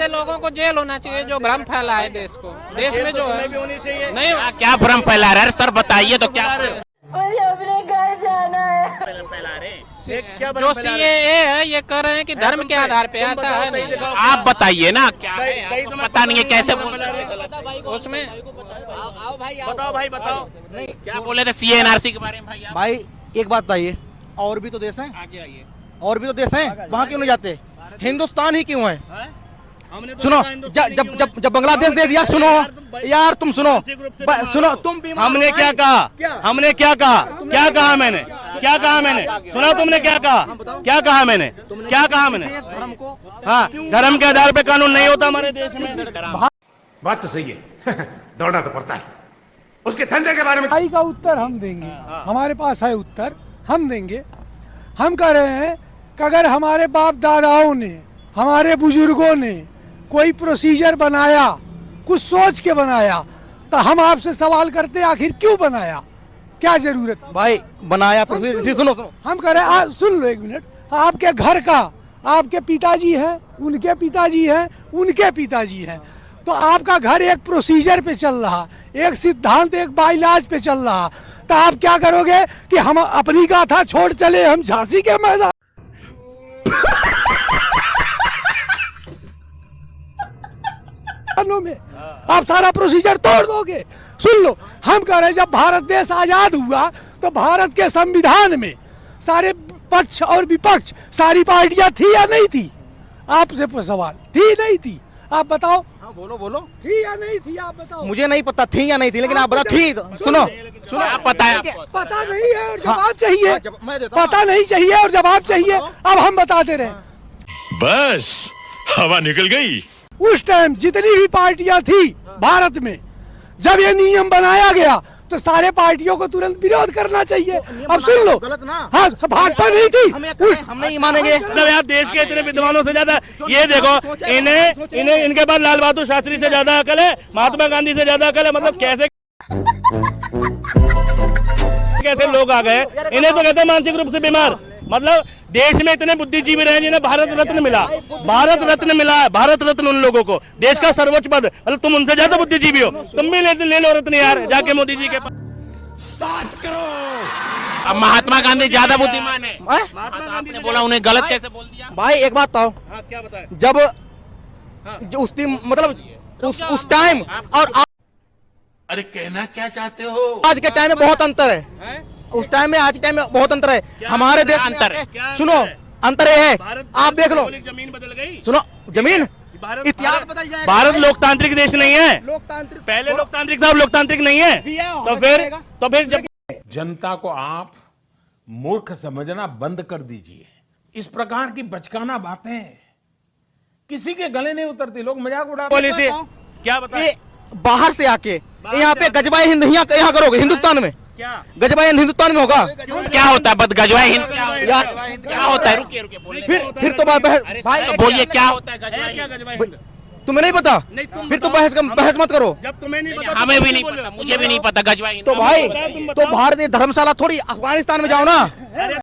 ऐसे लोगों को जेल होना चाहिए जो भ्रम फैलाए देश को, देश में जो है नहीं। क्या भ्रम फैला रहा है सर, बताइए तो। क्या मुझे अपने घर जाना है। फैला रहे हैं? जो सीएए है ये कह रहे हैं कि धर्म के आधार पे, ऐसा है नहीं। आप बताइए ना क्या है, आपको पता नहीं है कैसे बोल रहे हैं उसमें। बताओ भाई, बताओ क्या बोले थे सीए एनआरसी के बारे में भाई? भाई एक बात बताइए, और भी तो देश हैं, आगे आइए। और भी तो देश हैं, वहाँ क्यों नहीं जाते? हिंदुस्तान ही क्यों है? सुनो, जब बांग्लादेश दे दिया, सुनो यार, तुम सुनो, सुनो तुम भी। हमने क्या कहा? हमने क्या कहा? क्या कहा मैंने? क्या कहा मैंने? सुना तुमने क्या कहा? क्या कहा मैंने? क्या कहा मैंने? हाँ, धर्म के आधार पे कानून नहीं होता हमारे देश में। बात तो सही है। दौड़ना तो पड़ता है। उसके धंधे के बारे में भाई का उत्तर हम देंगे, हमारे पास है उत्तर, हम देंगे। हम कह रहे हैं कि अगर हमारे बाप दादाओं ने, हमारे बुजुर्गों ने कोई प्रोसीजर बनाया, कुछ सोच के बनाया, तो हम आपसे सवाल करते आखिर क्यों बनाया, क्या जरूरत? भाई बनाया प्रोसीजर, सुनो सुनो, हम कह रहे हैं, सुन लो एक मिनट, आपके घर का, आपके पिताजी हैं, उनके पिताजी हैं, उनके पिताजी हैं, तो आपका घर एक प्रोसीजर पे चल रहा, एक सिद्धांत, एक बाइलाज पे चल रहा, तो आप क्या करोगे कि हम अपनी गाथा छोड़ चले हम झांसी के मैदान में? आप सारा प्रोसीजर तोड़ दोगे। सुन लो, हम कह रहे हैं जब भारत देश आजाद हुआ तो भारत के संविधान में सारे पक्ष और विपक्ष, सारी पार्टियां थी या नहीं थी? आपसे सवाल, थी नहीं थी? आप बताओ। हाँ बोलो बोलो, थी या नहीं थी? आप बताओ। मुझे नहीं पता थी या नहीं थी, लेकिन आप बता थी। सुनो सुनो, आप बताएं। पता नहीं है और जवाब चाहिए। मैं देता हूं। पता नहीं चाहिए और जवाब चाहिए। अब हम बताते रहे, बस हवा निकल गई। उस टाइम जितनी भी पार्टियां थी भारत में, जब ये नियम बनाया गया तो सारे पार्टियों को तुरंत विरोध करना चाहिए। अब सुन लो, गलत ना। हाँ, भाजपा नहीं थी। हम नहीं मानेंगे। मतलब यार, देश के इतने विद्वानों से ज्यादा ये देखो, इन्हें इनके पास लाल बहादुर शास्त्री से ज्यादा अकल है, महात्मा गांधी से ज्यादा अकल है। मतलब कैसे कैसे लोग आ गए? इन्हें तो कहते हैं मानसिक रूप से बीमार। मतलब देश में इतने बुद्धिजीवी रहे जिन्हें भारत रत्न मिला, भारत रत्न मिला है, भारत रत्न उन लोगों को, देश का सर्वोच्च पद। मतलब तुम उनसे ज्यादा बुद्धिजीवी हो, तुम भी ले लो रत्न यार, जाके मोदी जी के पास। अब महात्मा गांधी ज्यादा बुद्धिमान है। महात्मा गांधी ने बोला, उन्हें गलत कैसे बोल दिया? भाई एक बात बताओ, क्या बताएं? जब जो उस टाइम और अरे कहना क्या चाहते हो? आज के टाइम में बहुत अंतर है। उस टाइम में आज के टाइम में बहुत अंतर है। हमारे देश अंतर है? सुनो, अंतर ये है, आप देख लो। जमीन बदल गई। सुनो, जमीन, इतिहास बदल जाएगा। भारत लोकतांत्रिक देश नहीं है। लोकतांत्रिक पहले लोकतांत्रिक था, अब लोकतांत्रिक नहीं है। तो फिर जब जनता को आप मूर्ख समझना बंद कर दीजिए। इस प्रकार की बचकाना बातें किसी के गले नहीं उतरती, लोग मजाक उड़ा। पॉलिसी क्या बताए? बाहर से आके यहाँ पे गजबाई हिंद यहाँ करोगे हिंदुस्तान में? क्या गजबाई हिंद हिंदुस्तान में होगा? क्या होता है बदगजवाई हिंद? यार क्या होता है? रुकिए रुकिए, बोलिए। फिर तो भाई तो बोलिए क्या होता है गजवाई क्या हिंद? गजबाई हिंद? तुम्हें नहीं पता? फिर तो बहस मत करो। जब तुम्हें नहीं पता, हमें भी नहीं पता, मुझे भी नहीं पता गजवाई हिंद। तो भाई, तो भारतीय धर्मशाला थोड़ी अफगानिस्तान में जाओ ना।